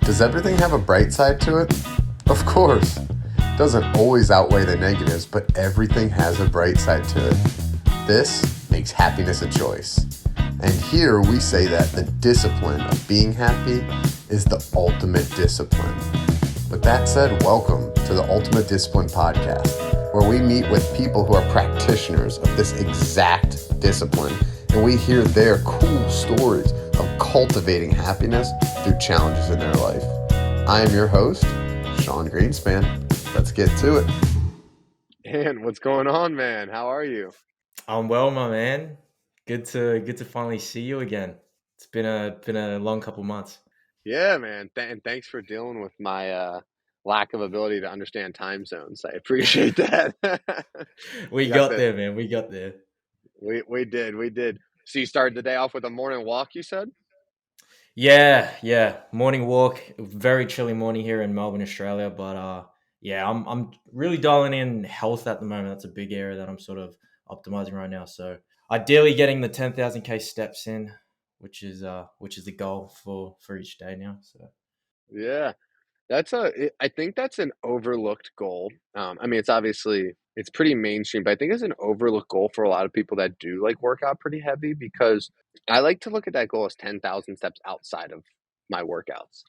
Does everything have a bright side to it? Of course. Doesn't always outweigh the negatives, but everything has a bright side to it. This makes happiness a choice. And here we say that the discipline of being happy is the ultimate discipline. With that said, welcome to the Ultimate Discipline Podcast, where we meet with people who are practitioners of this exact discipline, and we hear their cool stories of cultivating happiness through challenges in their life. I am your host, Sean Greenspan. Let's get to it. And what's going on, man? How are you? I'm well, my man. Good to finally see you again. It's been a long couple months. Yeah, man. And thanks for dealing with my lack of ability to understand time zones. I appreciate that. We got there, man. We got there. We did. So you started the day off with a morning walk, you said? Yeah. Morning walk. Very chilly morning here in Melbourne, Australia. But yeah, I'm really dialing in health at the moment. That's a big area that I'm sort of optimizing right now. So ideally, getting the 10,000 steps in, which is the goal for each day now. So Yeah. I think that's an overlooked goal. I mean, it's pretty mainstream, but I think it's an overlooked goal for a lot of people that do like work out pretty heavy, because I like to look at that goal as 10,000 steps outside of my workouts.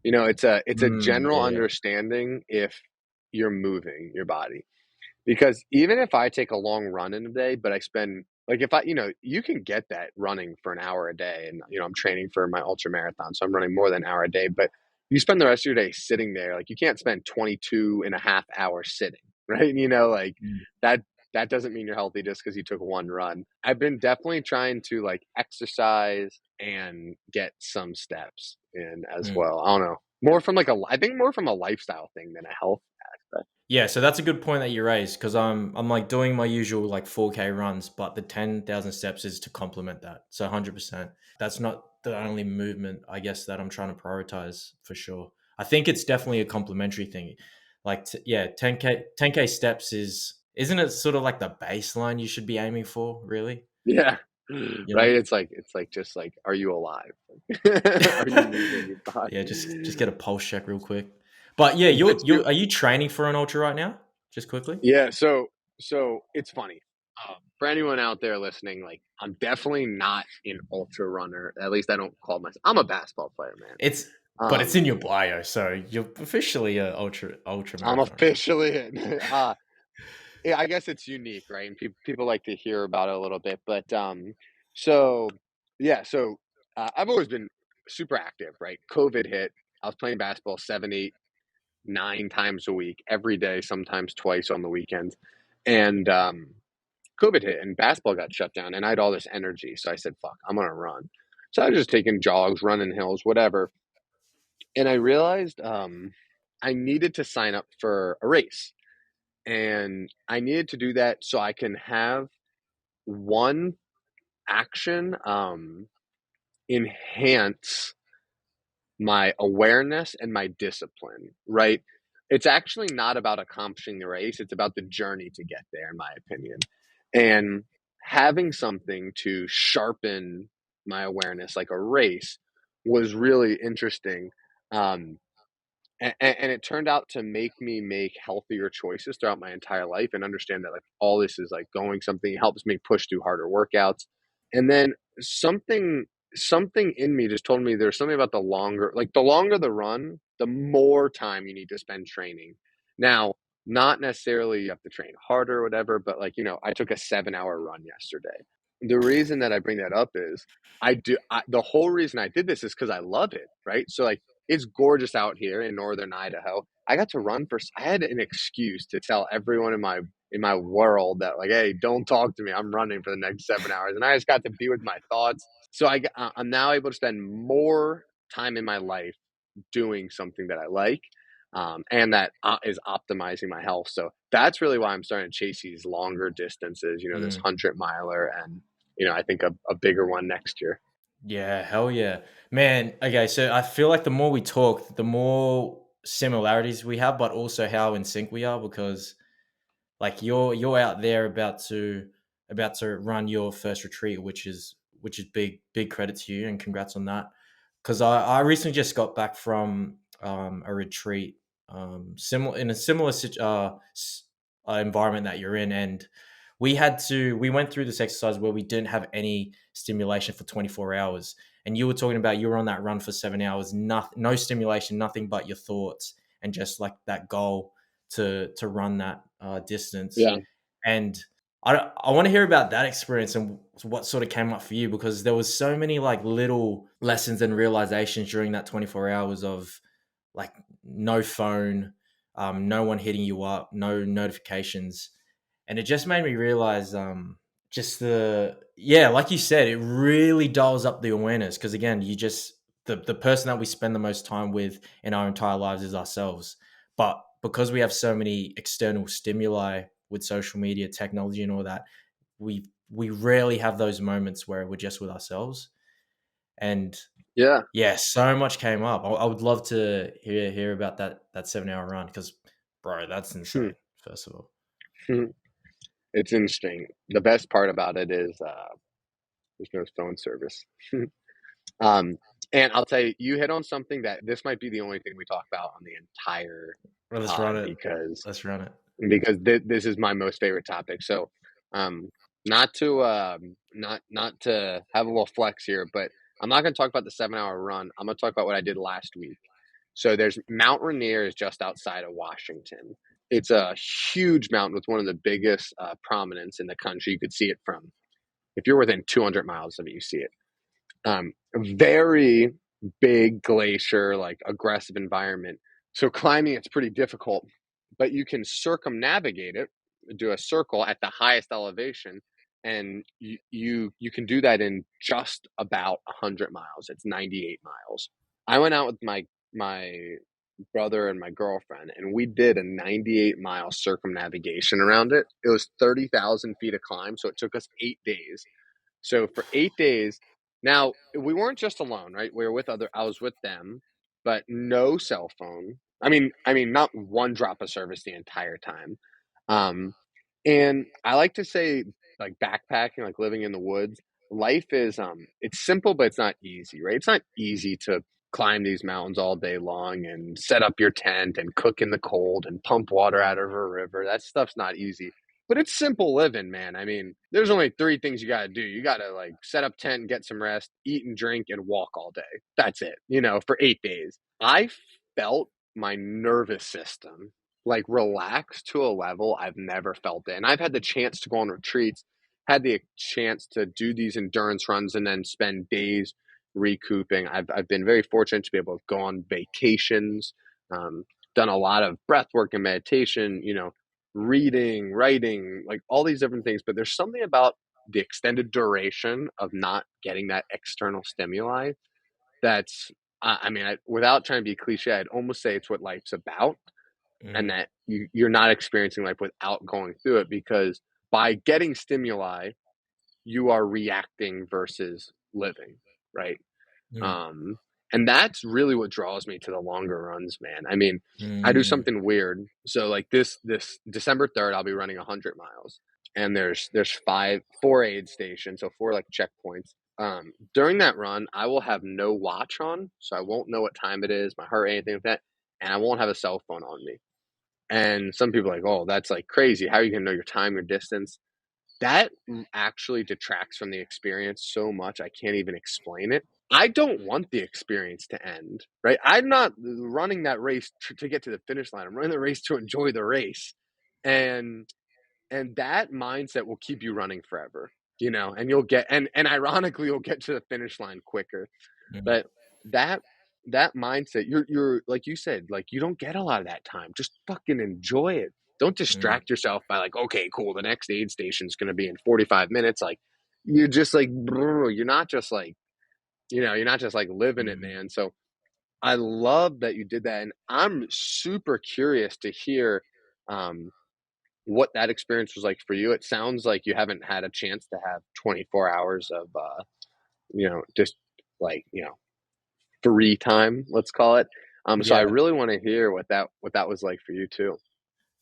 You know, it's a general yeah. understanding if you're moving your body. Because even if I take a long run in a day, but I spend like if I, you can get that running for an hour a day, and I'm training for my ultra marathon, so I'm running more than an hour a day, but you spend the rest of your day sitting there, like you can't spend 22 and a half hours sitting, right? Like Mm. that that doesn't mean you're healthy just because you took one run. I've been definitely trying to like exercise and get some steps in as Mm. well. I don't know. I think more from a lifestyle thing than a health aspect. Yeah, so that's a good point that you raised, because I'm like doing my usual like 4K runs, but the 10,000 steps is to complement that. So 100%. That's not the only movement, I guess, that I'm trying to prioritize for sure. I think it's definitely a complementary thing. Like yeah, 10K steps isn't it sort of like the baseline you should be aiming for, really? Yeah. You Right? know? It's like just like, are you alive? Are you moving your Yeah, body? just get a pulse check real quick. But yeah, It's you are you training for an ultra right now? Just quickly? Yeah, so it's funny. For anyone out there listening, like I'm definitely not an ultra runner. At least I don't call myself. I'm a basketball player, man. It's but it's Um, in your bio, so you're officially a ultra I'm marathoner. officially in. Yeah, I guess it's unique, right? And people like to hear about it a little bit, but so yeah, I've always been super active, right? COVID hit. I was playing basketball 7, 8, 9 times a week, every day, sometimes twice on the weekends, and COVID hit and basketball got shut down, and I had all this energy, so I said, "Fuck, I'm gonna run." So I was just taking jogs, running hills, whatever, and I realized I needed to sign up for a race, and I needed to do that so I can have one action enhance my awareness and my discipline, right? It's actually not about accomplishing the race, it's about the journey to get there, in my opinion. And having something to sharpen my awareness, like a race, was really interesting. Um, and it turned out to make me make healthier choices throughout my entire life, and understand that like all this is like going something helps me push through harder workouts. And then something in me just told me there's something about the longer the run, the more time you need to spend training. Now, not necessarily you have to train harder or whatever, but like, I took a 7-hour run yesterday. The reason that I bring that up is the whole reason I did this is because I love it, right? So like it's gorgeous out here in northern Idaho. I had an excuse to tell everyone in my world that like, hey, don't talk to me. I'm running for the next 7 hours, and I just got to be with my thoughts. So I'm now able to spend more time in my life doing something that I like, and that is optimizing my health. So that's really why I'm starting to chase these longer distances. This Mm. 100-miler, and I think a bigger one next year. Yeah, hell yeah. Man, okay, so I feel like the more we talk, the more similarities we have, but also how in sync we are, because like you're out there about to run your first retreat, which is big credit to you, and congrats on that. because I recently just got back from a retreat, similar in a similar environment that you're in, and we went through this exercise where we didn't have any stimulation for 24 hours. And you were talking about you were on that run for 7 hours, no stimulation, nothing but your thoughts, and just like that goal to run that distance. Yeah. And I want to hear about that experience and what sort of came up for you, because there was so many like little lessons and realizations during that 24 hours of like no phone, no one hitting you up, no notifications. And it just made me realize just like you said, it really dials up the awareness, because again, you just the person that we spend the most time with in our entire lives is ourselves. But because we have so many external stimuli with social media, technology, and all that, we rarely have those moments where we're just with ourselves. And Yeah. yeah, so much came up. I would love to hear about that 7 hour run, because bro, that's Hmm. insane. First of all, Hmm. It's interesting. The best part about it is there's no phone service. um, and I'll tell you, you hit on something that this might be the only thing we talk about on the entire well, let's run pod it. because Let's run it. this is my most favorite topic. So, um, not to have a little flex here, but I'm not going to talk about the 7 hour run. I'm going to talk about what I did last week. So there's Mount Rainier is just outside of Washington. It's a huge mountain with one of the biggest prominence in the country. You could see it from if you're within 200 miles of it, you see it. Very big glacier, like aggressive environment. So climbing it's pretty difficult, but you can circumnavigate it, do a circle at the highest elevation, and you can do that in just about 100 miles. It's 98 miles. I went out with my brother and my girlfriend, and we did a 98-mile circumnavigation around it. It was 30,000 feet of climb, so it took us 8 days. So for 8 days, now we weren't just alone, right? We were with other. I was with them, but no cell phone. I mean, not one drop of service the entire time. Um, and I like to say, like backpacking, like living in the woods. Life is it's simple, but it's not easy, right? It's not easy to climb these mountains all day long and set up your tent and cook in the cold and pump water out of a river. That stuff's not easy. But it's simple living, man. I mean, there's only three things you got to do. You got to like set up tent and get some rest, eat and drink, and walk all day. That's it, for 8 days. I felt my nervous system like relax to a level I've never felt it. And I've had the chance to go on retreats, had the chance to do these endurance runs and then spend days recouping. I've been very fortunate to be able to go on vacations, done a lot of breath work and meditation, reading, writing, like all these different things. But there's something about the extended duration of not getting that external stimuli that's, without trying to be cliche, I'd almost say it's what life's about, and Mm, that you're not experiencing life without going through it because by getting stimuli, you are reacting versus living, right? mm, Um, and that's really what draws me to the longer runs, man. I mean, I do mm, something weird. So like this December 3rd, I'll be running 100 miles, and there's four aid stations, so four like checkpoints. During that run, I will have no watch on, so I won't know what time it is, my heart rate, anything like that, and I won't have a cell phone on me. And some people are like, oh, that's like crazy. How are you gonna know your time, your distance? That actually detracts from the experience so much I can't even explain it. I don't want the experience to end, right? I'm not running that race to get to the finish line. I'm running the race to enjoy the race. And that mindset will keep you running forever, and you'll get and ironically you'll get to the finish line quicker. mm, But that that mindset, you're like you said, like you don't get a lot of that time. Just fucking enjoy it. Don't mm, distract yourself by like, okay, cool, the next aid station is gonna be in 45 minutes. Like you're just like you're not just like, you're not just like living it, mm, man. So I love that you did that. And I'm super curious to hear um what that experience was like for you. It sounds like you haven't had a chance to have 24 hours of just like, free time, let's call it. So I yeah. really want to hear what that was like for you too.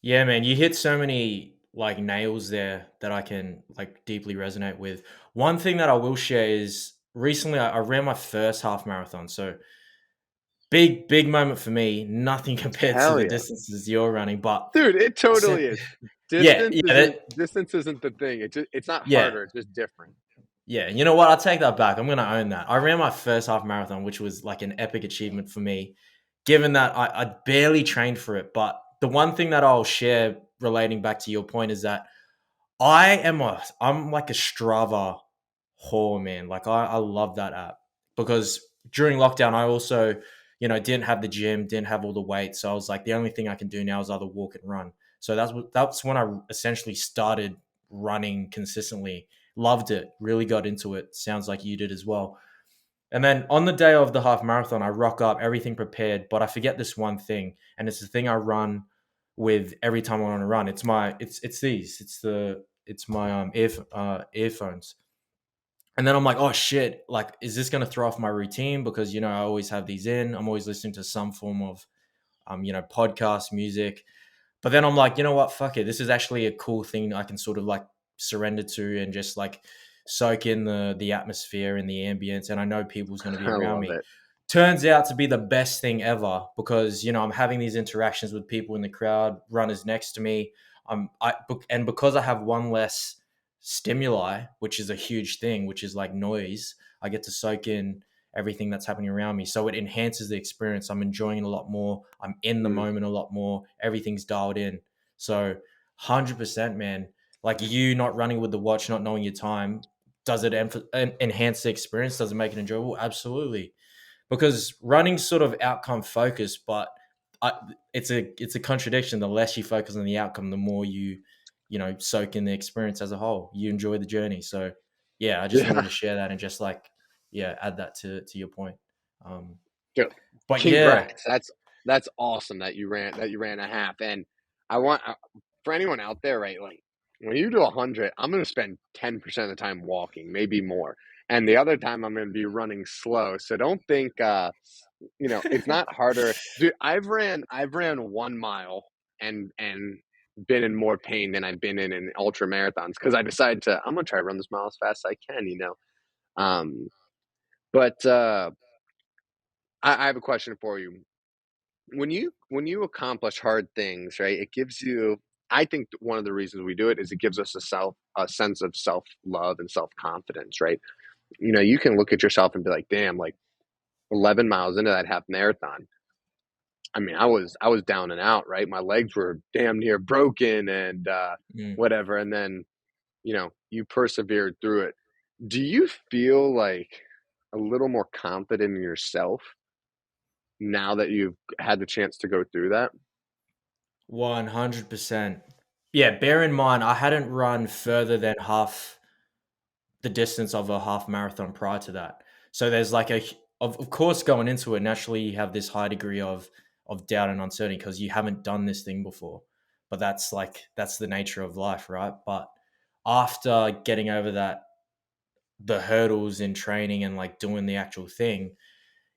Yeah, man, you hit so many like nails there that I can like deeply resonate with. One thing that I will share is recently I ran my first half marathon. So big moment for me. Nothing compared to Hell the yeah. distances you're running, but Dude, it essen- totally is. yeah, yeah, Distance isn't the thing. It's not yeah. harder, it's just different. Yeah, you know what? I'll take that back. I'm going to own that. I ran my first half marathon, which was like an epic achievement for me, given that I barely trained for it. But the one thing that I'll share relating back to your point is that I'm like a Strava whore, man. Like I love that app because during lockdown, I also, didn't have the gym, didn't have all the weight. So I was like, the only thing I can do now is either walk and run. So that's when I essentially started running consistently. Loved it, really got into it. Sounds like you did as well. And then on the day of the half marathon, I rock up, everything prepared, but I forget this one thing, and it's the thing I run with every time I want to run. It's my earphones. And then I'm like, oh shit, like is this gonna throw off my routine? Because I always have these in. I'm always listening to some form of podcast, music. But then I'm like, you know what? Fuck it. This is actually a cool thing I can sort of like surrender to and just like soak in the atmosphere and the ambience. And I know people's going to be I around love me. it. Turns out to be the best thing ever because I'm having these interactions with people in the crowd, runners next to me. And because I have one less stimuli, which is a huge thing, which is like noise, I get to soak in everything that's happening around me. So it enhances the experience. I'm enjoying it a lot more. I'm in the Mm, moment a lot more. Everything's dialed in. So 100%, man. Like you not running with the watch, not knowing your time, does it enhance the experience? Does it make it enjoyable? Absolutely. Because running's sort of outcome focused, but I, it's a contradiction. The less you focus on the outcome, the more soak in the experience as a whole. You enjoy the journey. So yeah, I just wanted yeah. to share that and just like add that to your point. Um, Dude, but yeah, congrats. That's awesome that you ran a half. And I want for anyone out there, right? Like when you do 100, I'm going to spend 10% of the time walking, maybe more. And the other time I'm going to be running slow. So don't think it's not harder. Dude, I've ran 1 mile and been in more pain than I've been in ultra marathons because I decided I'm going to try to run this mile as fast as I can. Um but I have a question for you. When you accomplish hard things, right? It gives you. I think one of the reasons we do it is it gives us a sense of self love and self confidence, right? You can look at yourself and be like, damn, like 11 miles into that half marathon. I mean, I was down and out, right? My legs were damn near broken and mm, whatever. And then you persevered through it. Do you feel like a little more confident in yourself now that you've had the chance to go through that? 100%. Yeah, bear in mind I hadn't run further than half the distance of a half marathon prior to that. So there's like of course going into it naturally you have this high degree of doubt and uncertainty because you haven't done this thing before. But that's the nature of life, right? But after getting over the hurdles in training and like doing the actual thing,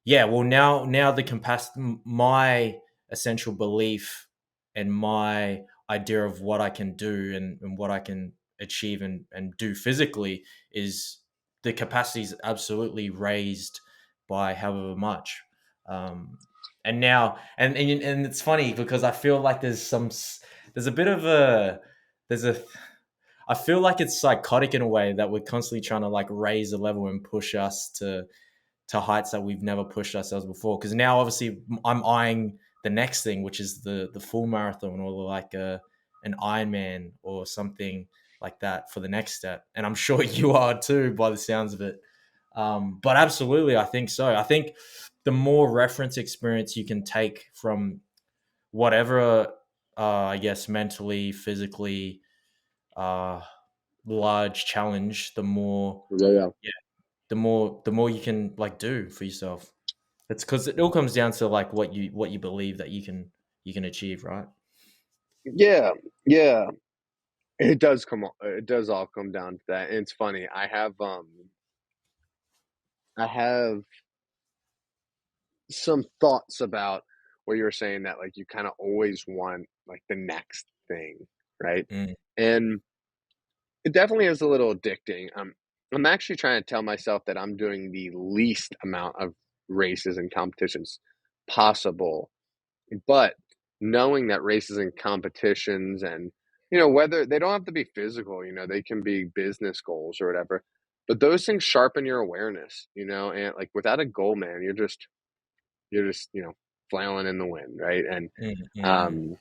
yeah, well now the capacity, my essential belief and my idea of what I can do and what I can achieve and do physically is the capacity is absolutely raised by however much. Um, and now and it's funny because I feel like there's a bit of a there's a I feel like it's psychotic in a way that we're constantly trying to like raise the level and push us to heights that we've never pushed ourselves before. Because now, obviously, I'm eyeing the next thing, which is the full marathon or like an Ironman or something like that for the next step. And I'm sure you are too, by the sounds of it. But absolutely, I think so. I think the more reference experience you can take from whatever, I guess, mentally, physically, uh, large challenge, the more, Yeah, yeah. yeah, the more you can like do for yourself. It's because it all comes down to like what you believe that you can achieve, right? Yeah, yeah. It does all come down to that. And it's funny. I have some thoughts about what you were saying that like you kind of always want like the next thing, right? Mm, And it definitely is a little addicting. I'm actually trying to tell myself that I'm doing the least amount of races and competitions possible. But knowing that races and competitions and, whether they don't have to be physical, they can be business goals or whatever. But those things sharpen your awareness, and like without a goal, man, you're just, flailing in the wind, right? And Mm-mm. um,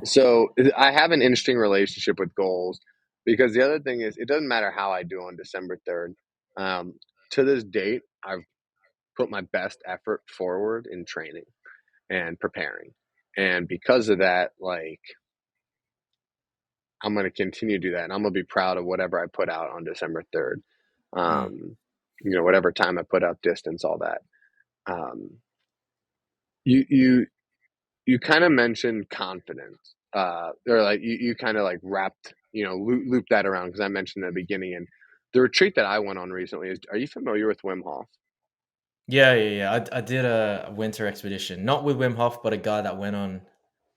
so I have an interesting relationship with goals because the other thing is it doesn't matter how I do on December 3rd. Um, to this date, I've put my best effort forward in training and preparing. And because of that, like I'm going to continue to do that and I'm going to be proud of whatever I put out on December 3rd. Mm. Whatever time I put out, distance, all that. Um, you, you, you kind of mentioned confidence, or like you kind of like wrapped, looped that around because I mentioned in the beginning. And the retreat that I went on recently is, are you familiar with Wim Hof? Yeah, yeah, yeah. I did a winter expedition, not with Wim Hof, but a guy that went on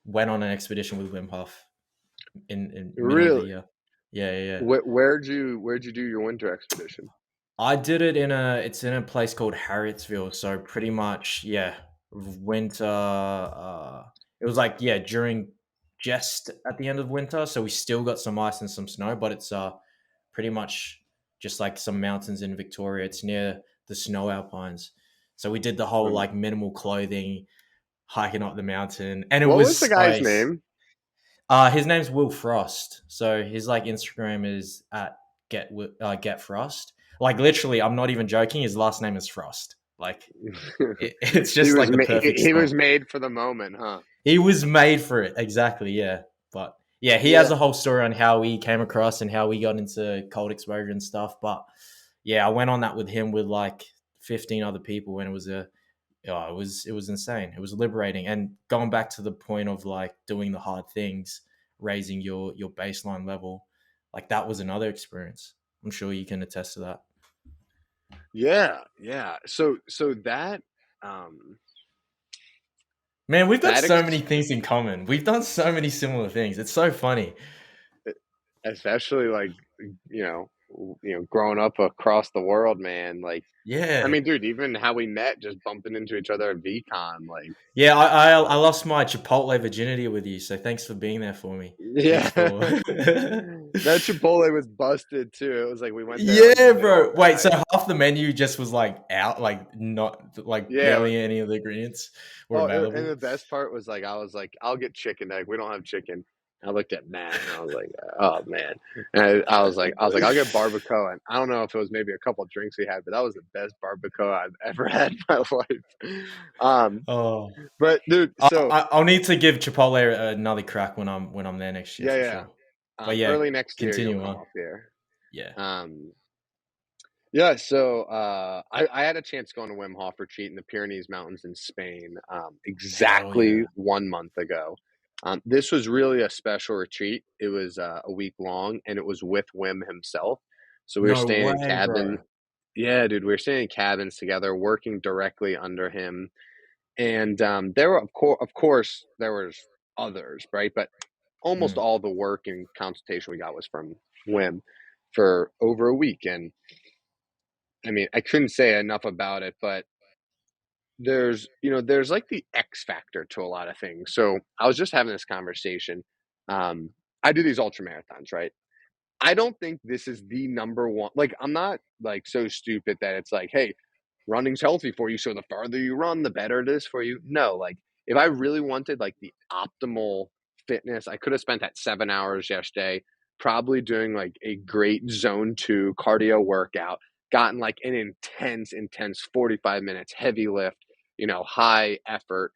an expedition with Wim Hof in middle of the Really? year. Yeah, yeah, yeah. Where'd you do your winter expedition? I did it in a place called Harrietsville. So pretty much, yeah, winter. It was like, yeah, during just at the end of winter, so we still got some ice and some snow, but it's pretty much just like some mountains in Victoria. It's near the snow alpines. So we did the whole Um, like minimal clothing, hiking up the mountain, and it what was the was guy's nice. name? His name's Will Frost. So his like Instagram is at get Frost. Like literally, I'm not even joking. His last name is Frost. Like it's he just was like the ma- perfect he was storm. made for the moment, huh? He was made for it. Exactly. Yeah. But yeah, he has Yeah. a whole story on how we came across and how we got into cold exposure and stuff. But yeah, I went on that with him with like 15 other people, and it was it was insane. It was liberating, and going back to the point of like doing the hard things, raising your baseline level, like that was another experience. I'm sure you can attest to that. Yeah, yeah. So um Man, we've got that so many ex- things in common. We've done so many similar things. It's so funny. especially like growing up across the world, man, like I Yeah, mean, dude, even how we met just bumping into each other at VCon, like yeah. I lost my Chipotle virginity with you, so thanks for being there for me. Thanks yeah. for. That Chipotle was busted too. It was like we went there like Yeah, middle of bro. the Wait, so night. half the menu just was like out, like not like Yeah. barely any of the ingredients were Oh, and available. the best part was like I was like, I'll get chicken egg. We don't have chicken. I looked at Matt and I was like, oh man. And I was like, I'll get barbacoa. And I don't know if it was maybe a couple of drinks we had, but that was the best barbacoa I've ever had in my life. Um, Oh, but dude, so I'll need to give Chipotle another crack when I'm there next year yeah, for yeah. sure. But yeah, Early next year you'll continue come on. up here. Yeah, Um, Yeah, so I had a chance going to Wim Hof retreat in the Pyrenees Mountains in Spain hell exactly yeah. 1 month ago. This was really a special retreat. It was a week long, and it was with Wim himself. So we were No staying in way, bro. cabins. Yeah, dude, we were staying in cabins together, working directly under him. And there were, of course, there was others, right? But almost Mm, all the work and consultation we got was from Wim for over a week. And I mean, I couldn't say enough about it, but there's like the X factor to a lot of things. So I was just having this conversation. Um, I do these ultra marathons, right? I don't think this is the number one. Like, I'm not like so stupid that it's like, hey, running's healthy for you. So the farther you run, the better it is for you. No, like if I really wanted like the optimal fitness, I could have spent that 7 hours yesterday, probably doing like a great zone 2 cardio workout, gotten like an intense 45 minutes, heavy lift, high effort,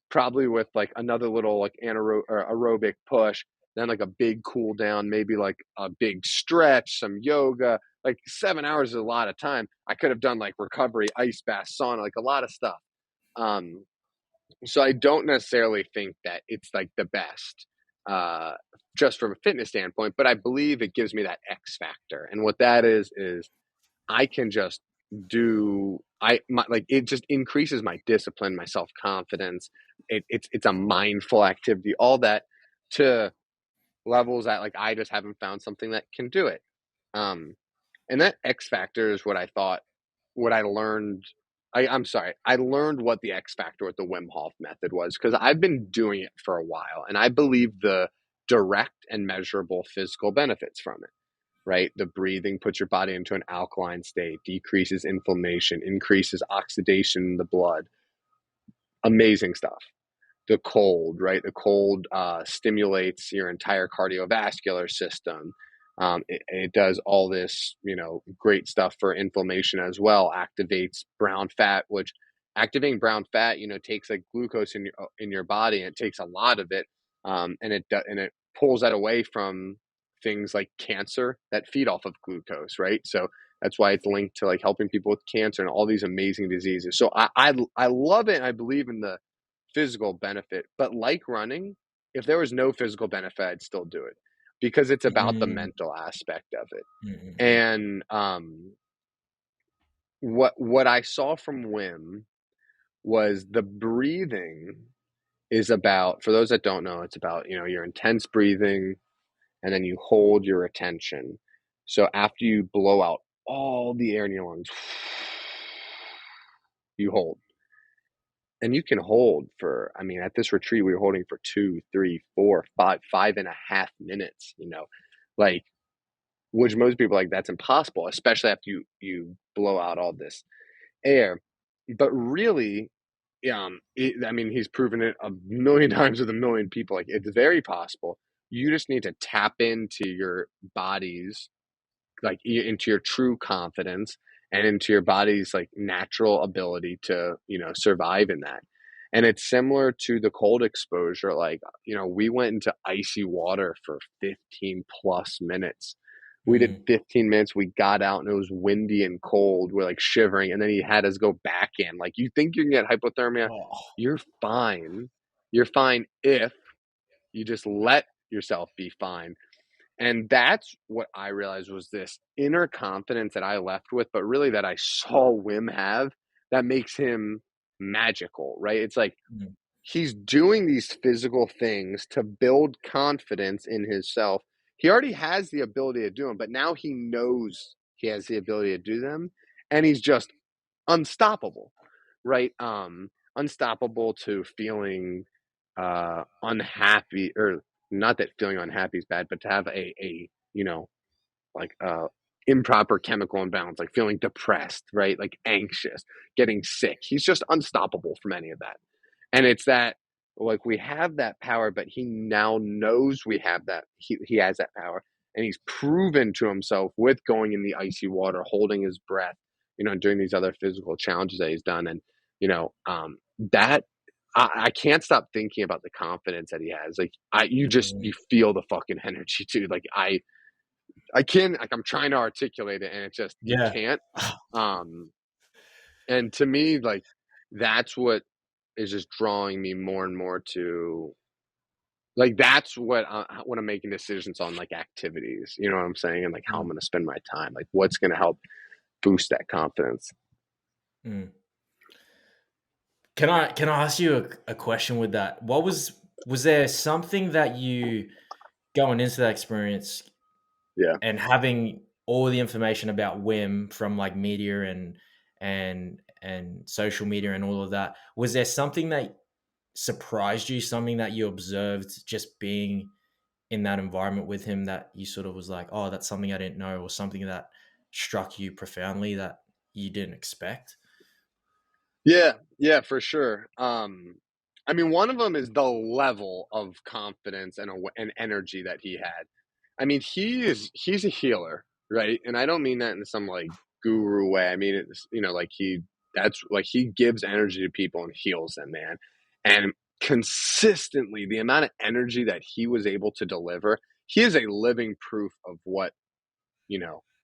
probably with like another little like or aerobic push, then like a big cool down, maybe like a big stretch, some yoga. Like 7 hours is a lot of time. I could have done like recovery, ice bath, sauna, like a lot of stuff. Um, so I don't necessarily think that it's like the best, uh, just from a fitness standpoint, but I believe it gives me that X factor. And what that is I can just like it just increases my discipline, my self confidence. It's a mindful activity, all that to levels that like I just haven't found something that can do it. Um, And that X factor is what I thought, what I learned. I'm sorry, I learned what the X factor with the Wim Hof method was because I've been doing it for a while, and I believe the direct and measurable physical benefits from it. Right, the breathing puts your body into an alkaline state, decreases inflammation, increases oxidation in the blood. Amazing stuff. The cold, right? The cold stimulates your entire cardiovascular system. It does all this, great stuff for inflammation as well. Activates brown fat, which activating brown fat, takes like glucose in your body, and it takes a lot of it, and it pulls that away from things like cancer that feed off of glucose, right? So that's why it's linked to like helping people with cancer and all these amazing diseases. So I love it. And I believe in the physical benefit. But like running, if there was no physical benefit, I'd still do it because it's about the Mm, mental aspect of it. mm, And what I saw from Wim was the breathing is about, for those that don't know, it's about, your intense breathing and then you hold your attention. So after you blow out all the air in your lungs, you hold. And you can hold for, I mean, at this retreat, we were holding for 2, 3, 4, 5, 5.5 minutes, like, which most people are like, that's impossible, especially after you blow out all this air. But really, I mean, he's proven it a million times with a million people. Like, it's very possible. You just need to tap into your body's like into your true confidence and into your body's like natural ability to survive in that. And it's similar to the cold exposure. Like, we went into icy water for 15 plus minutes. We did mm. 15 minutes, we got out and it was windy and cold, we're like shivering, and then he had us go back in. Like, you think you can get hypothermia, Oh, you're fine. You're fine if you just let yourself be fine. And that's what I realized was this inner confidence that I left with, but really that I saw Wim have that makes him magical, right? It's like mm, he's doing these physical things to build confidence in himself. He already has the ability to do them, but now he knows he has the ability to do them, and he's just unstoppable, right? Unstoppable to feeling unhappy, or not that feeling unhappy is bad, but to have a like improper chemical imbalance, like feeling depressed, right? Like anxious, getting sick. He's just unstoppable from any of that. And it's that like we have that power, but he now knows we have that. He has that power, and he's proven to himself with going in the icy water, holding his breath, doing these other physical challenges that he's done, and that I can't stop thinking about the confidence that he has. Like mm. you feel the fucking energy too. Like I can like I'm trying to articulate it, and it's just you Yeah. can't. Um, and to me, like that's what is just drawing me more and more to like that's what when I'm making decisions on like activities. You know what I'm saying, and like how I'm Mm, going to spend my time. Like what's going to help boost that confidence. mm. Can I ask you a question with that? Was there something that you going into that experience Yeah. and having all the information about Wim from like media and social media and all of that, was there something that surprised you, something that you observed just being in that environment with him that you sort of was like, oh, that's something I didn't know, or something that struck you profoundly that you didn't expect? Yeah, yeah, for sure. I mean, one of them is the level of confidence and energy that he had. I mean, he's a healer, right? And I don't mean that in some like guru way. I mean, it's like that's like he gives energy to people and heals them, man. And consistently, the amount of energy that he was able to deliver, he is a living proof of what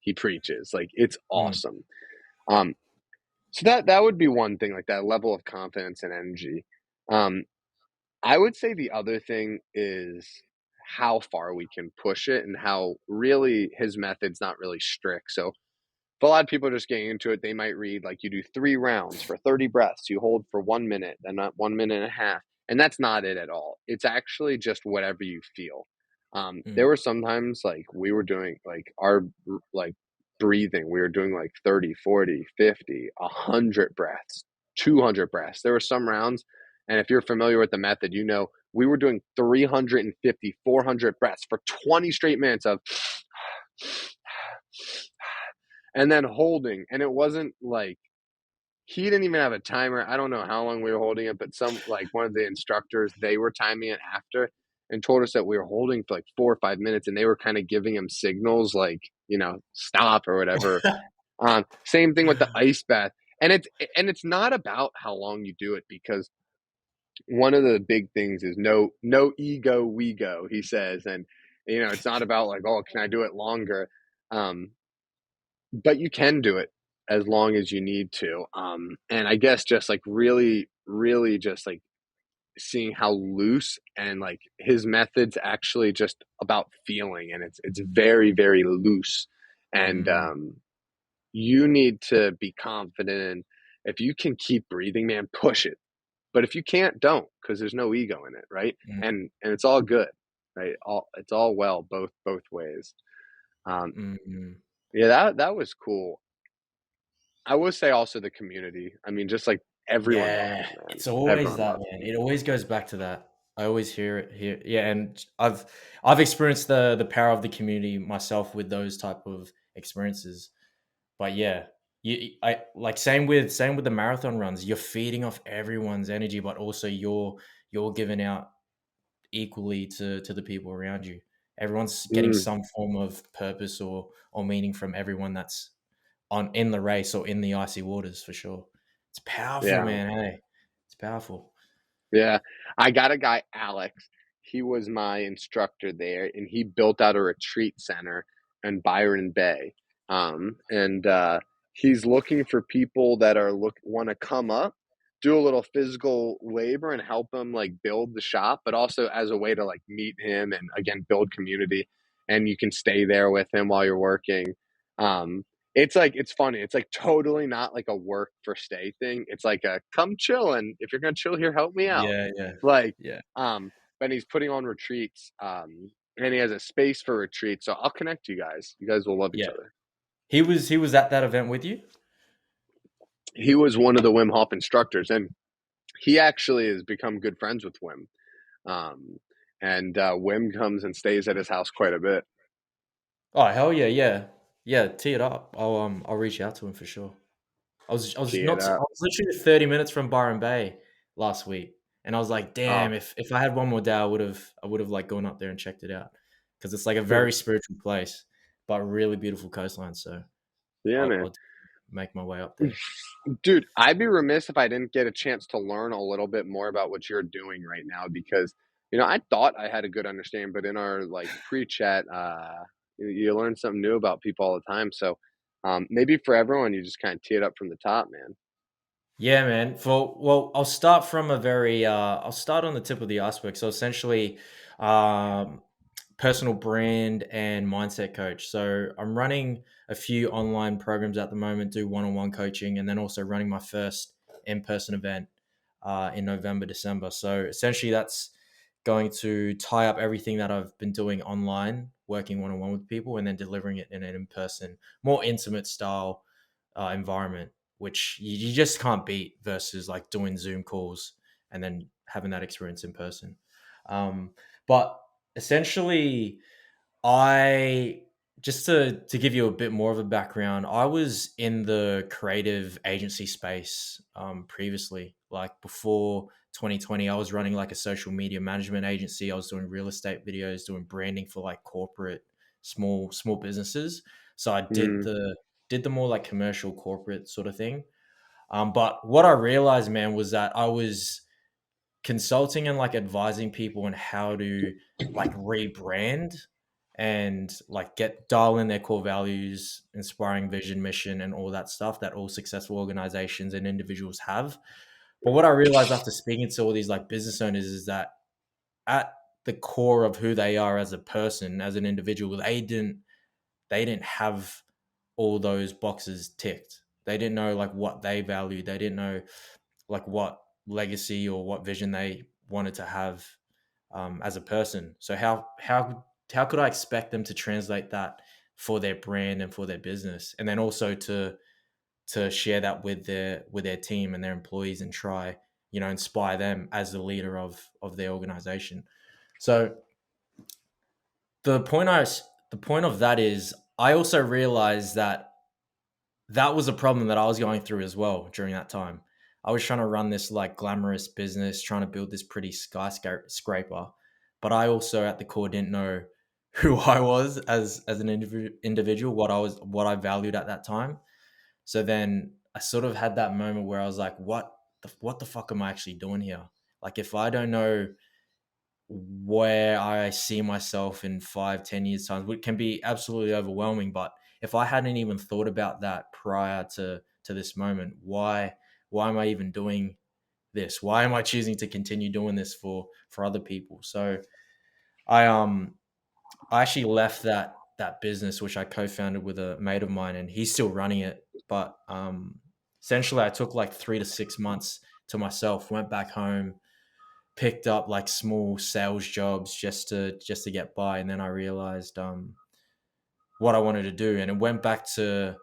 he preaches. Like it's Mm, awesome. Um, so that would be one thing, like that level of confidence and energy. Um, I would say the other thing is how far we can push it and how really his method's not really strict. So if a lot of people are just getting into it, they might read like you do 3 rounds for 30 breaths, you hold for 1 minute, then not 1 minute and a half. And that's not it at all. It's actually just whatever you feel. There mm, were sometimes like we were doing like our like breathing. We were doing like 30, 40, 50, 100 breaths, 200 breaths. There were some rounds, and if you're familiar with the method, you know we were doing 350, 400 breaths for 20 straight minutes of and then holding. And it wasn't like he didn't even have a timer. I don't know how long we were holding it, but some like one of the instructors, they were timing it after and told us that we were holding for like 4 or 5 minutes, and they were kind of giving him signals like, stop or whatever. Same thing with the ice bath. And it's not about how long you do it, because one of the big things is no ego we go, he says. And it's not about like, oh, can I do it longer? Um, but you can do it as long as you need to. And I guess just like really, really just like seeing how loose and like his methods actually just about feeling, and it's very, very loose. And Mm, you need to be confident. And if you can keep breathing, man, push it. But if you can't, don't, because there's no ego in it, right? mm, And it's all good, right? It's all well both ways. Um, mm, mm. yeah, that was cool. I would say also the community. I mean, just like everyone Yeah, loves him, man. it's always Everyone that, loves man. him. It always goes back to that. I always hear it here. Yeah, and I've experienced the power of the community myself with those type of experiences. But yeah, I like same with the marathon runs. You're feeding off everyone's energy, but also you're giving out equally to the people around you. Everyone's getting Mm, some form of purpose or meaning from everyone that's on in the race or in the icy waters for sure. It's powerful, yeah. man. Hey, it's powerful. Yeah, I got a guy, Alex. He was my instructor there, and he built out a retreat center in Byron Bay. And he's looking for people that are want to come up, do a little physical labor, and help him like build the shop, but also as a way to like meet him and again build community. And you can stay there with him while you're working. Um, it's funny. It's like totally not like a work for stay thing. It's like a come chill, and if you're gonna chill here, help me out. Yeah, yeah, Like, yeah, but he's putting on retreats, and he has a space for retreats. So I'll connect you guys. You guys will love each yeah. other. He was at that event with you. He was one of the Wim Hof instructors, and he actually has become good friends with Wim. Um, and Wim comes and stays at his house quite a bit. Oh hell yeah, yeah, yeah. Tee it up. I'll reach out to him for sure. I was Tee it not I up. was literally 30 minutes from Byron Bay last week, and I was like, Oh, damn, if I had one more day, I would have like gone up there and checked it out because it's like a very spiritual place, but really beautiful coastline. So yeah, man. I'll make my way up there. Dude, I'd be remiss if I didn't get a chance to learn a little bit more about what you're doing right now, because I thought I had a good understanding, but in our like pre-chat, you learn something new about people all the time. So maybe for everyone, you just kind of tee it up from the top, man. Yeah, man. I'll start from I'll start on the tip of the iceberg. So essentially, um, personal brand and mindset coach. So I'm running a few online programs at the moment, do one-on-one coaching, and then also running my first in-person event in November, December. So essentially, that's going to tie up everything that I've been doing online, working one-on-one with people, and then delivering it in an in-person, more intimate style environment, which you just can't beat versus like doing Zoom calls and then having that experience in person. But essentially, I just to give you a bit more of a background, I was in the creative agency space previously. Like before 2020, I was running like a social media management agency. I was doing real estate videos, doing branding for like corporate small businesses. So I Mm, did the more like commercial corporate sort of thing. But what I realized, man, was that I was consulting and like advising people on how to like rebrand and like get dial in their core values, inspiring vision, mission, and all that stuff that all successful organizations and individuals have. But what I realized after speaking to all these like business owners is that at the core of who they are as a person, as an individual, they didn't have all those boxes ticked. They didn't know like what they valued. They didn't know like what legacy or what vision they wanted to have as a person. So how could I expect them to translate that for their brand and for their business, and then also to share that with their team and their employees and try, inspire them as the leader of their organization. So the point I the point of that is I also realized that that was a problem that I was going through as well during that time. I was trying to run this like glamorous business, trying to build this pretty skyscraper, but I also at the core didn't know who I was as an individual, what I valued at that time. So then I sort of had that moment where I was like, what the fuck am I actually doing here? Like if I don't know where I see myself in 5, 10 years time, which can be absolutely overwhelming. But if I hadn't even thought about that prior to this moment, why am I even doing this? Why am I choosing to continue doing this for other people? So I I actually left that business which I co-founded with a mate of mine, and he's still running it. But essentially, I took like 3 to 6 months to myself, went back home, picked up like small sales jobs just to get by, and then I realized what I wanted to do, and it went back to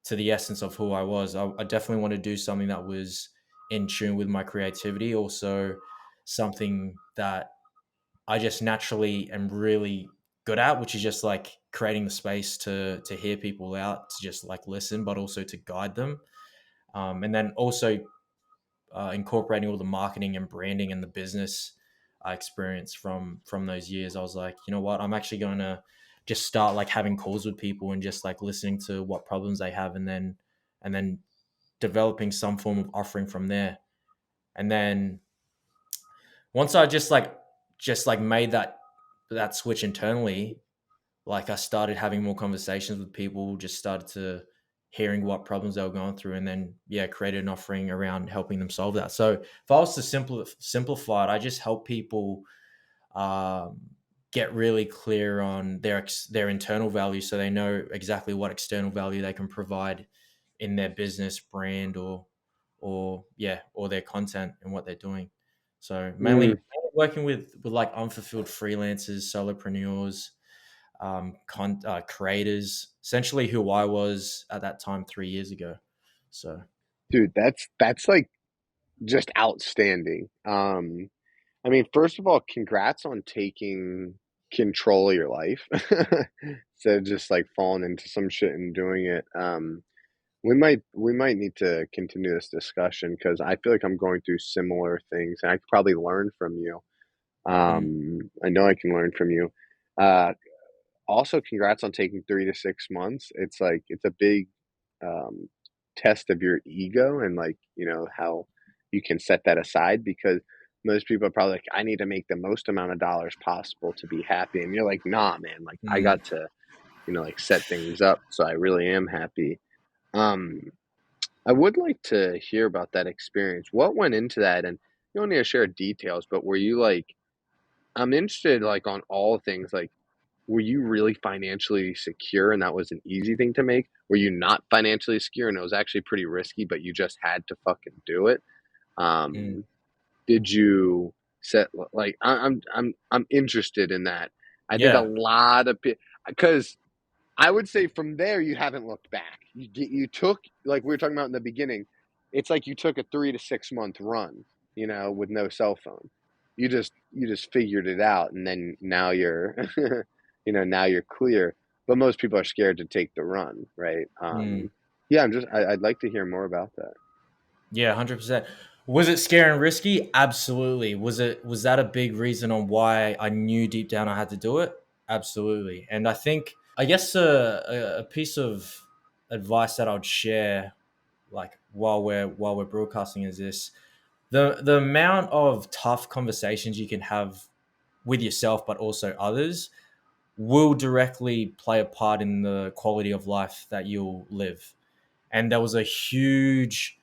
the essence of who I was. I definitely want to do something that was in tune with my creativity, also something that I just naturally am really good at, which is just like creating the space to hear people out, to just like listen, but also to guide them, and then also incorporating all the marketing and branding and the business experience from those years. I was like, you know what, I'm actually going to just start like having calls with people and just like listening to what problems they have, and then developing some form of offering from there. And then once I just like made that switch internally, like I started having more conversations with people, just started to hearing what problems they were going through, and then yeah, created an offering around helping them solve that. So if I was to simplify it, I just help people um, get really clear on their internal value, so they know exactly what external value they can provide in their business brand, or their content and what they're doing. So mainly Mm, working with like unfulfilled freelancers, solopreneurs, creators, essentially who I was at that time 3 years ago. So dude, that's like just outstanding. I mean, first of all, congrats on taking control of your life instead of just like falling into some shit and doing it. We might need to continue this discussion because I feel like I'm going through similar things, and I could probably learn from you. mm, I know I can learn from you. Uh, Also, congrats on taking 3 to 6 months. It's like it's a big um, test of your ego and like how you can set that aside because most people are probably like, I need to make the most amount of dollars possible to be happy, and you're like, nah, man. Like I mm. got to like set things up so I really am happy. Um, I would like to hear about that experience. What went into that, and you don't need to share details, but were you like, I'm interested like on all things like were you really financially secure and that was an easy thing to make? Were you not financially secure and it was actually pretty risky, but you just had to fucking do it? Mm. Um, did you set like I'm interested in that. I think a Yeah. lot of people because I would say from there you haven't looked back. You took like we were talking about in the beginning. It's like you took a 3 to 6 month run, with no cell phone. You just figured it out, and then now you're, now you're clear. But most people are scared to take the run, right? Mm. Yeah, I'd like to hear more about that. Yeah, 100%. Was it scary and risky? Absolutely. Was that a big reason on why I knew deep down I had to do it? Absolutely. And I think I guess a piece of advice that I would share, like while we're broadcasting, is this: the amount of tough conversations you can have with yourself, but also others, will directly play a part in the quality of life that you'll live. And there was a huge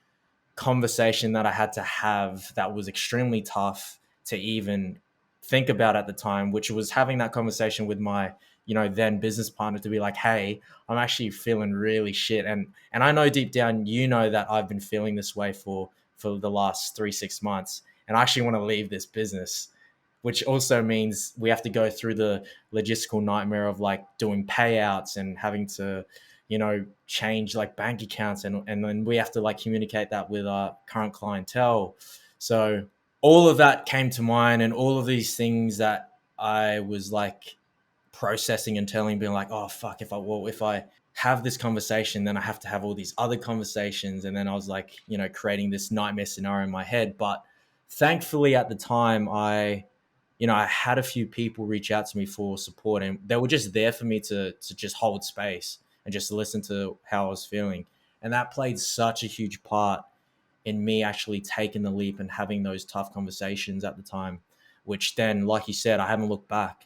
conversation that I had to have that was extremely tough to even think about at the time, which was having that conversation with my, then business partner, to be like, hey, I'm actually feeling really shit. And I know deep down, that I've been feeling this way for the last 3, 6 months. And I actually want to leave this business. which also means we have to go through the logistical nightmare of like doing payouts and having to, change like bank accounts, and then we have to like communicate that with our current clientele. So all of that came to mind, and all of these things that I was like processing and telling, being like, oh fuck, if I have this conversation, then I have to have all these other conversations, and then I was like, creating this nightmare scenario in my head. But thankfully, at the time, I had a few people reach out to me for support, and they were just there for me to just hold space and just listen to how I was feeling, and that played such a huge part in me actually taking the leap and having those tough conversations at the time, which then, like you said, I haven't looked back.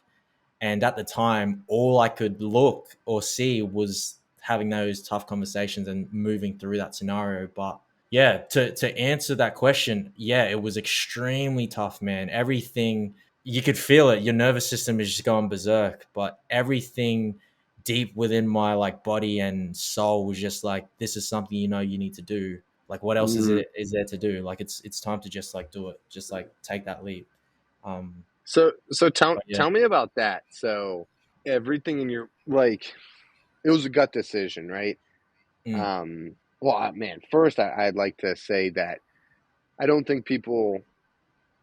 And at the time, all I could look or see was having those tough conversations and moving through that scenario. But yeah, to answer that question, yeah, it was extremely tough, man. Everything, you could feel it. Your nervous system is just going berserk, but everything deep within my like body and soul was just like, this is something you need to do. Like, what else Mm. is there to do? Like, it's time to just like do it. Just like take that leap. Um, So tell but yeah. tell me about that. So everything in your like it was a gut decision, right? Mm, Well, man, first I'd like to say that I don't think people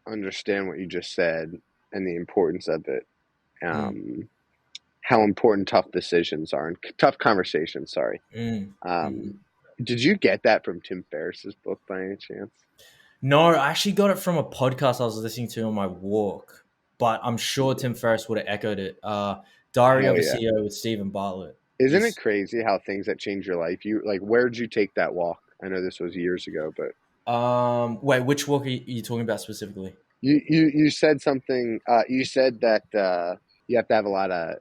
understand what you just said and the importance of it. mm, Um, how important tough decisions are and tough conversations. Sorry. mm, mhm. Um, did you get that from Tim Ferriss's book by any chance? No, I actually got it from a podcast I was listening to on my walk, but I'm sure Tim Ferriss would have echoed it. Diary Hell of a yeah! CEO with Stephen Bartlett Isn't it is. crazy how things that change your life? You like, where'd you take that walk? I know this was years ago, but Wait, which walk are you talking about specifically? you said something. You said that you have to have a lot of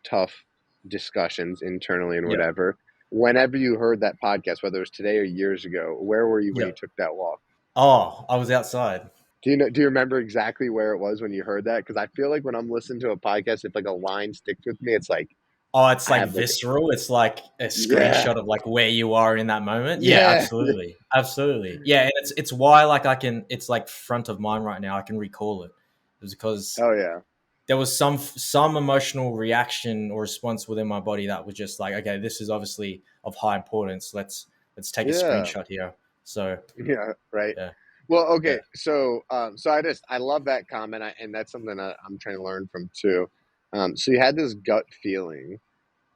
tough discussions internally and Yeah, whatever. Whenever you heard that podcast, whether it was today or years ago, where were you when yeah. you took that walk? Oh, I was outside. Do you know? Do you remember exactly where it was when you heard that? Because I feel like when I'm listening to a podcast, if like a line sticks with me, it's like Oh, it's I like have like visceral. It's like a yeah, screenshot of like where you are in that moment. Yeah, yeah, yeah. absolutely, absolutely. Yeah, and it's why like I can. It's like front of mind right now. I can recall it. It was because Oh yeah, there was some emotional reaction or response within my body that was just like, okay, this is obviously of high importance. Let's take a yeah. screenshot here. So Yeah, right. yeah, Well, yeah, okay. So I love that comment, and that's something that I'm trying to learn from too. So you had this gut feeling.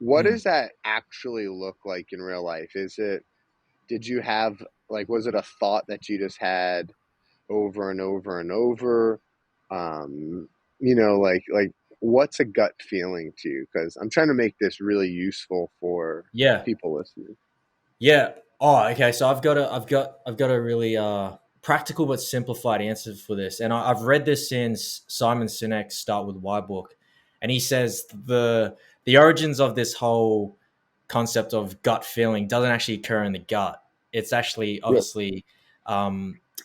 What mm, does that actually look like in real life? Did you have like, was it a thought that you just had over and over and over? Um, like what's a gut feeling to you? Because I'm trying to make this really useful for yeah. people listening. Yeah. Oh, okay. So I've got a really practical but simplified answer for this, and I've read this in Simon Sinek's Start with Why book, and he says the origins of this whole concept of gut feeling doesn't actually occur in the gut. It's actually Yeah. obviously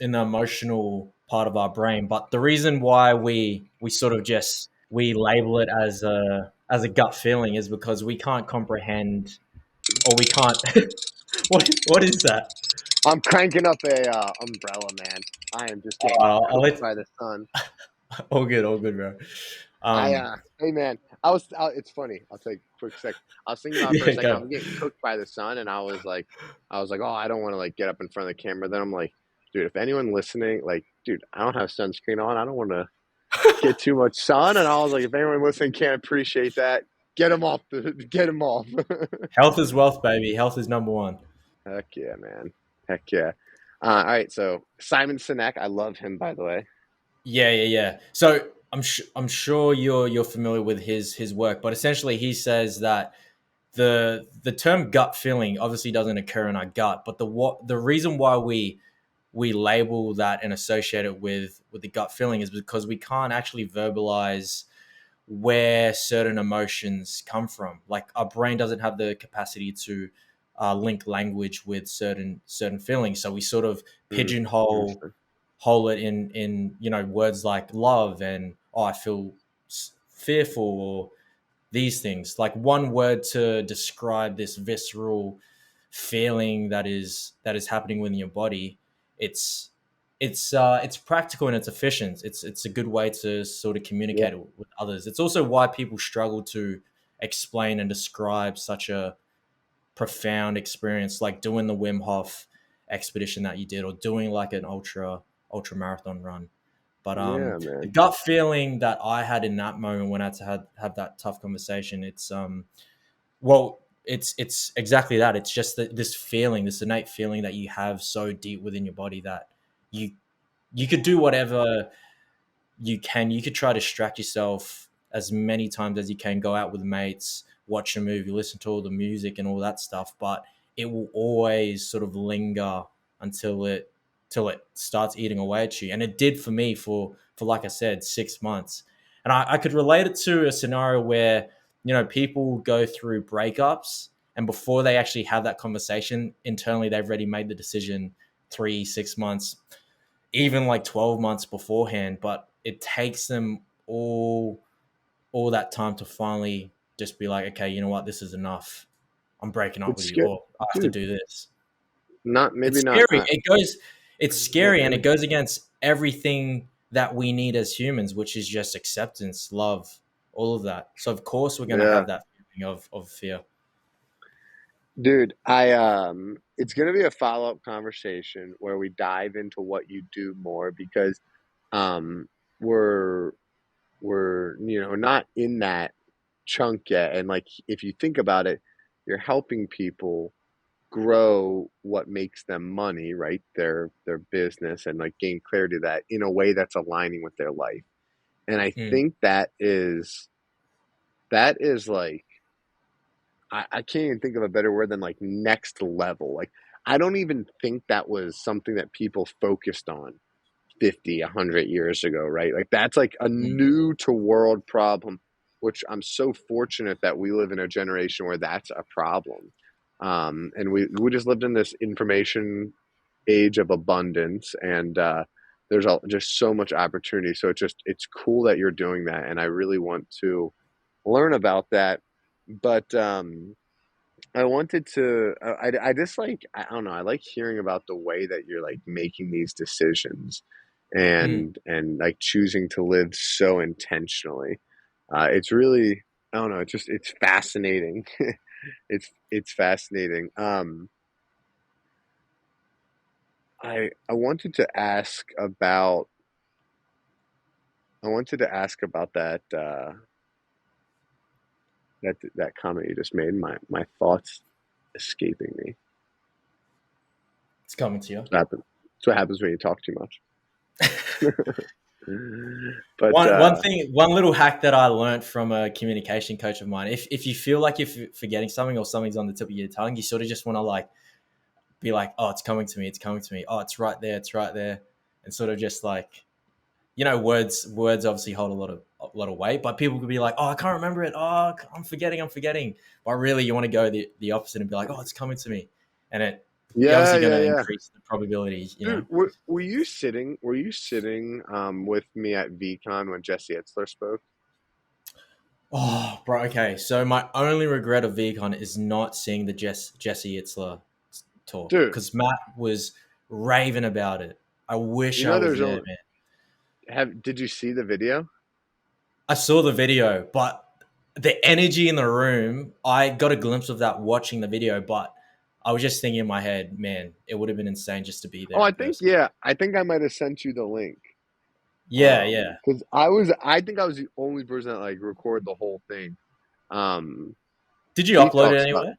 in the emotional part of our brain. But the reason why we sort of just we label it as a gut feeling is because we can't comprehend, or we can't. What is that? I'm cranking up a umbrella, man. I am just getting I'll cooked let. by the sun. All good, bro. I Um, hey man, it's funny. I'll take a quick sec. I was thinking about it for a yeah, second. go. I'm getting cooked by the sun, and I was like, oh, I don't want to like get up in front of the camera. Then I'm like, dude, if anyone listening, like, dude, I don't have sunscreen on. I don't want to get too much sun. And I was like, if anyone listening can't appreciate that, get them off. Health is wealth, baby. Health is number one. Heck yeah, man. Heck yeah. All right, so Simon Sinek, I love him by the way. Yeah, yeah, yeah. So I'm sure you're familiar with his work, but essentially he says that the term gut feeling obviously doesn't occur in our gut, but the reason why we label that and associate it with the gut feeling is because we can't actually verbalize where certain emotions come from. Like our brain doesn't have the capacity to link language with certain feelings, so we sort of Mm, pigeonhole interesting. hole it in words like love and, oh, I feel fearful, or these things. Like one word to describe this visceral feeling that is happening within your body. It's it's practical and it's efficient. It's a good way to sort of Yeah. communicate with others. It's also why people struggle to explain and describe such a profound experience, like doing the Wim Hof expedition that you did, or doing like an ultra marathon run. But Yeah, the man. gut feeling that I had in that moment when I had to have that tough conversation, well, it's exactly that. It's just this feeling, this innate feeling that you have so deep within your body that you you could do whatever you can. You could try to distract yourself as many times as you can, go out with mates, watch a movie, listen to all the music and all that stuff, but it will always sort of linger until it starts eating away at you. And it did for me for like I said, 6 months. And I could relate it to a scenario where, people go through breakups, and before they actually have that conversation internally, they've already made the decision 3, 6 months, even like 12 months beforehand, but it takes them all that time to finally just be like, okay, you know what, this is enough. I'm breaking up It's with you, scary, or I have to dude. do this. Not It's maybe not. scary. It's Yeah, scary, and it man. goes against everything that we need as humans, which is just acceptance, love, all of that. So of course we're gonna Yeah, have that feeling of fear. dude. It's gonna be a follow up conversation where we dive into what you do more because um, we're not in that chunk yet. And like, if you think about it, you're helping people grow what makes them money, right? Their business, and like gain clarity to that in a way that's aligning with their life. And I Mm, think that is like, I can't even think of a better word than like next level. Like, I don't even think that was something that people focused on 50, 100 years ago, right? Like, that's like a mm, new to world problem, which I'm so fortunate that we live in a generation where that's a problem. And we just lived in this information age of abundance, and there's just so much opportunity. So it's cool that you're doing that, and I really want to learn about that. But I wanted to. I just like, I don't know. I like hearing about the way that you're like making these decisions, mm. and like choosing to live so intentionally. It's really, I don't know. It's fascinating. It's fascinating. I wanted to ask about. I wanted to ask about that comment you just made. My thoughts escaping me. It's coming to you. What happens? That's what happens when you talk too much. But One little hack that I learned from a communication coach of mine. If you feel like you're forgetting something, or something's on the tip of your tongue, you sort of just want to like be like, oh, it's coming to me, it's coming to me. Oh, it's right there, and sort of just like, words obviously hold a lot of weight, but people could be like, oh, I can't remember it. Oh, I'm forgetting. But really, you want to go the opposite and be like, oh, it's coming to me, and you're yeah, obviously going yeah, to yeah. increase the probability. Dude, were you sitting? Were you sitting with me at VCon when Jesse Itzler spoke? Oh, bro. Okay, so my only regret of VCon is not seeing the Jesse Itzler talk, Dude, because Matt was raving about it. I wish you I know was there's there, only man. have did you see the video? I saw the video, but the energy in the room, I got a glimpse of that watching the video, but I was just thinking in my head, man, it would have been insane just to be Oh, there in person. I think I might have sent you the link. Yeah, yeah. Because I think I was the only person that like recorded the whole thing. Um, Did you he upload it talks about, anywhere?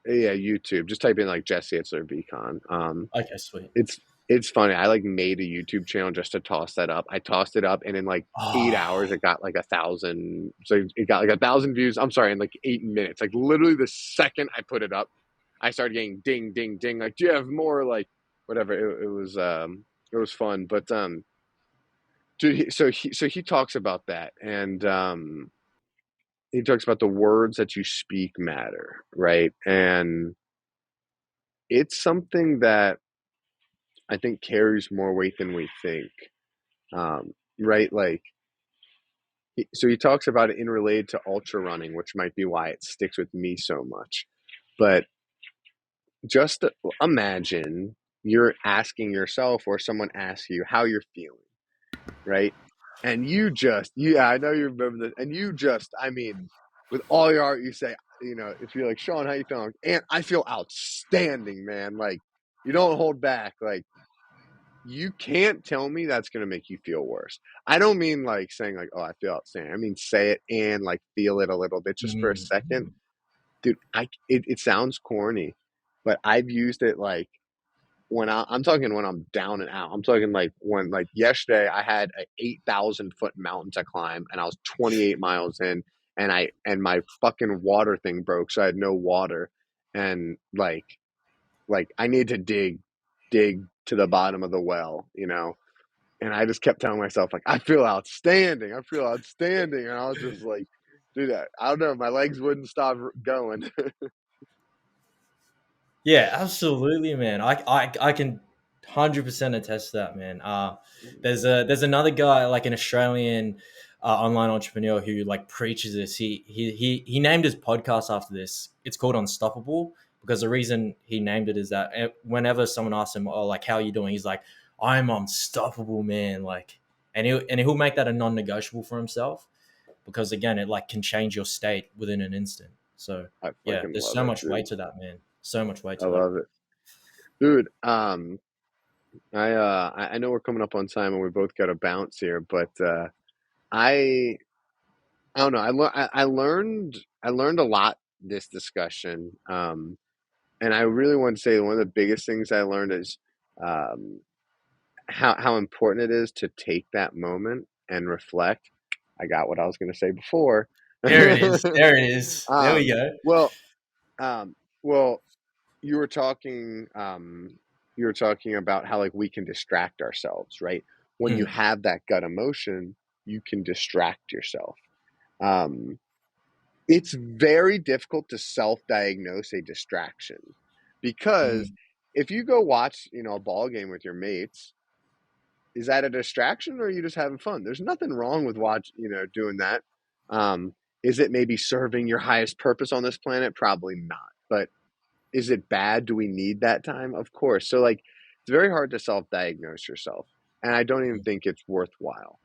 yeah, YouTube. Just type in like Jesse Itzler VCon. Okay, sweet. It's it's funny. I like made a YouTube channel just to toss that up. I tossed it up, and in like 8 hours, Oh, it got like 1,000. So it got like 1,000 views. I'm sorry, in like 8 minutes. Like literally the second I put it up, I started getting ding, ding, ding. Like, do you have more? Like, whatever. It was fun. But dude, so he talks about that, and he talks about the words that you speak matter, right? And it's something that I think carries more weight than we think. Right? Like, so he talks about it in related to ultra running, which might be why it sticks with me so much. But just imagine, you're asking yourself or someone asks you how you're feeling, right? And yeah, I know you remember this, and I mean, with all your heart, you say, if you're like, Sean, how you feeling? And I feel outstanding, man. Like, you don't hold back. Like, you can't tell me that's going to make you feel worse. I don't mean like saying like, oh, I feel outstanding. I mean, say it and like feel it a little bit just for a Mm. second. Dude, it sounds corny, but I've used it like I'm talking when I'm down and out. I'm talking like when like yesterday I had a 8,000 foot mountain to climb and I was 28 miles in and my fucking water thing broke, so I had no water, and like I need to dig to the bottom of the well. And I just kept telling myself like I feel outstanding, and I was just like, dude, I don't know, my legs wouldn't stop going. Yeah, absolutely, man. I can 100% attest to that, man. There's another guy, like an Australian online entrepreneur, who like preaches this. He named his podcast after this. It's called Unstoppable, because the reason he named it is that whenever someone asks him, "Oh, like how are you doing?" He's like, "I'm unstoppable, man." Like, and he'll make that a non-negotiable for himself, because again, it like can change your state within an instant. So I yeah, fucking there's love so it, much weight dude. to that, man. So much weight I to that. love it, dude. I know we're coming up on time and we both got to bounce here, but I I don't know. I learned a lot this discussion, and I really want to say one of the biggest things I learned is um, how important it is to take that moment and reflect. I got what I was going to say before. There it is. There it is. There we um, go. well, um, well, you were talking about how like we can distract ourselves, right? When you Mm, have that gut emotion, you can distract yourself. Um, it's very difficult to self-diagnose a distraction because mm, if you go watch, a ball game with your mates, is that a distraction or are you just having fun? There's nothing wrong with doing that. Um, is it maybe serving your highest purpose on this planet? Probably not. But is it bad? Do we need that time? Of course. So like it's very hard to self-diagnose yourself. And I don't even mm, think it's worthwhile.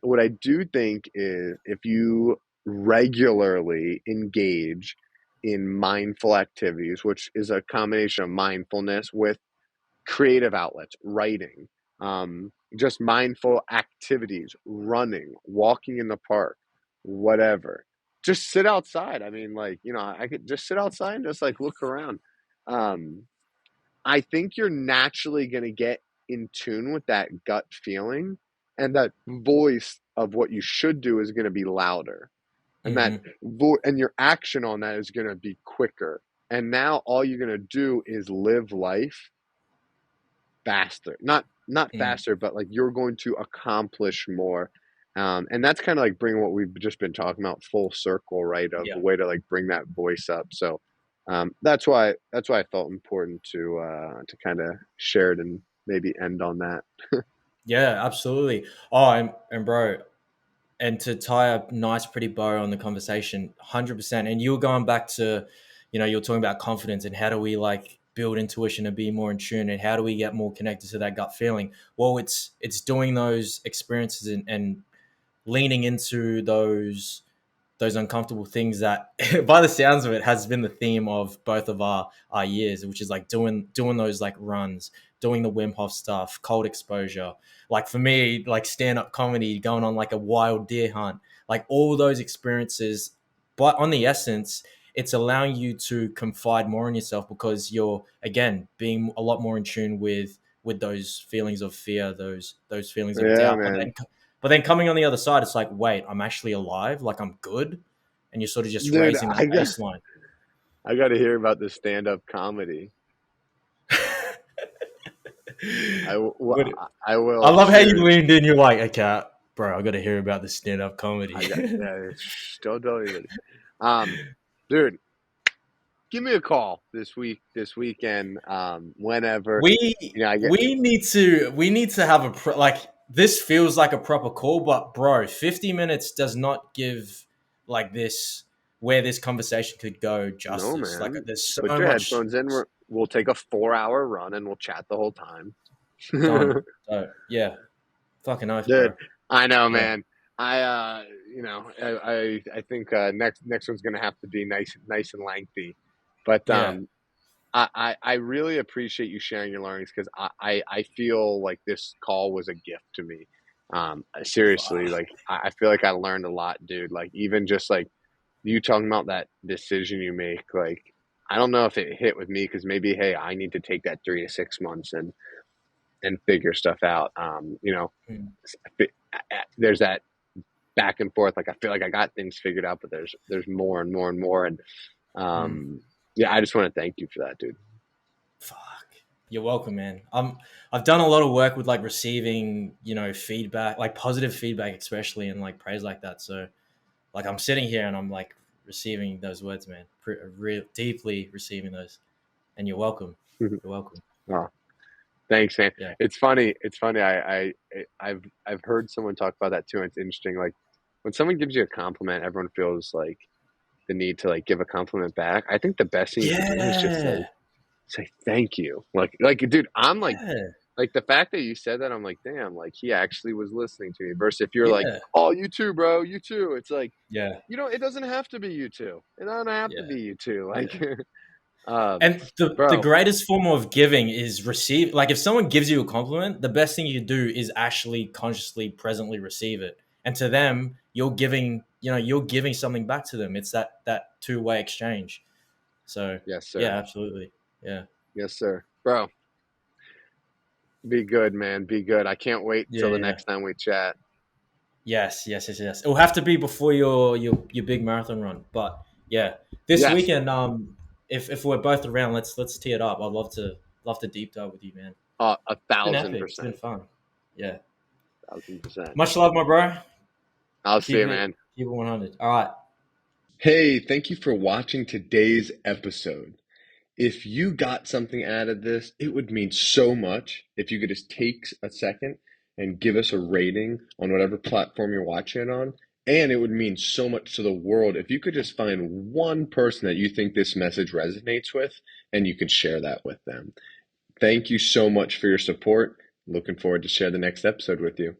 What I do think is if you regularly engage in mindful activities, which is a combination of mindfulness with creative outlets, writing, just mindful activities, running, walking in the park, whatever. Just sit outside. I mean, like, I could just sit outside and just like look around. Um, I think you're naturally going to get in tune with that gut feeling, and that voice of what you should do is going to be louder. And mm-hmm. and your action on that is going to be quicker. And now all you're going to do is live life faster, not Mm, faster, but like you're going to accomplish more. And that's kind of like bringing what we've just been talking about full circle, right? Of a yeah. way to like bring that voice up. So that's why I felt important to kind of share it and maybe end on that. Yeah, absolutely. Oh, and bro, and to tie a nice, pretty bow on the conversation, 100%. And you were going back to, you were talking about confidence and how do we like build intuition and be more in tune, and how do we get more connected to that gut feeling? Well, it's doing those experiences, and leaning into those uncomfortable things that by the sounds of it has been the theme of both of our years, which is like doing those like runs, doing the Wim Hof stuff, cold exposure. Like for me, like stand-up comedy, going on like a wild deer hunt, like all those experiences. But on the essence, it's allowing you to confide more in yourself, because you're again being a lot more in tune with those feelings of fear, those feelings of Yeah, doubt. man. But then coming on the other side, it's like, wait, I'm actually alive. Like I'm good, and you're sort of just Dude, raising that baseline. I got to hear about the stand-up comedy. What, I I will, love how you dude. leaned in. You're like, okay, bro, I got to hear about the stand up I comedy. got, yeah, don't tell anybody. Um, dude, give me a call this weekend, whenever. we I get we need to have like this feels like a proper call, but bro, 50 minutes does not give like this where this conversation could go no, justice. Like man. there's Put so your much. headphones in. We'll take a 4-hour run and we'll chat the whole time. Done. Yeah. Fucking oath, Dude, bro. I know, Yeah. man. I I think next one's gonna have to be nice and lengthy. But Yeah. I really appreciate you sharing your learnings because I feel like this call was a gift to me. Seriously, Fuck. like I feel like I learned a lot, dude. Like even just like you talking about that decision you make, like I don't know if it hit with me because maybe hey, I need to take that 3 to 6 months and figure stuff out. Mm, There's that back and forth. Like I feel like I got things figured out, but there's more and more and more. And mm. yeah, I just want to thank you for that, dude. Fuck. You're welcome, man. I've done a lot of work with like receiving, feedback, like positive feedback, especially and like praise like that. So like I'm sitting here and I'm like receiving those words, man. Real deeply receiving those. And you're welcome. You're welcome. Oh, thanks, man. Yeah. It's funny. It's funny. I've heard someone talk about that too. And it's interesting. Like when someone gives you a compliment, everyone feels like the need to like give a compliment back. I think the best thing you could do is just Yeah. say thank you. Dude, I'm Yeah. like the fact that you said that, I'm like, damn, like he actually was listening to me. Versus if you're like, Yeah. oh, you too, bro, you too. It's like, Yeah. it doesn't have to be you too. It doesn't have to Yeah. be you too. Like, Yeah. um, And the bro, greatest form of giving is receive. Like if someone gives you a compliment, the best thing you can do is actually consciously, presently receive it. And to them, you're giving something back to them. It's that two-way exchange. So yes, yeah, sir. absolutely. Yeah. Yes, sir. Bro, be good, man. Be good. I can't wait Yeah. till the Yeah. next time we chat. Yes. Yes. Yes. Yes. It will have to be before your big marathon run. But yeah, this Yes, weekend, if we're both around, let's tee it up. I'd love to deep dive with you, man. a It's been thousand epic. It's been percent. fun. Yeah. 1,000%. Much love, my bro. I'll see Keep you, it man. keep it 100. All right. Hey, thank you for watching today's episode. If you got something out of this, it would mean so much if you could just take a second and give us a rating on whatever platform you're watching it on. And it would mean so much to the world if you could just find one person that you think this message resonates with and you could share that with them. Thank you so much for your support. Looking forward to share the next episode with you.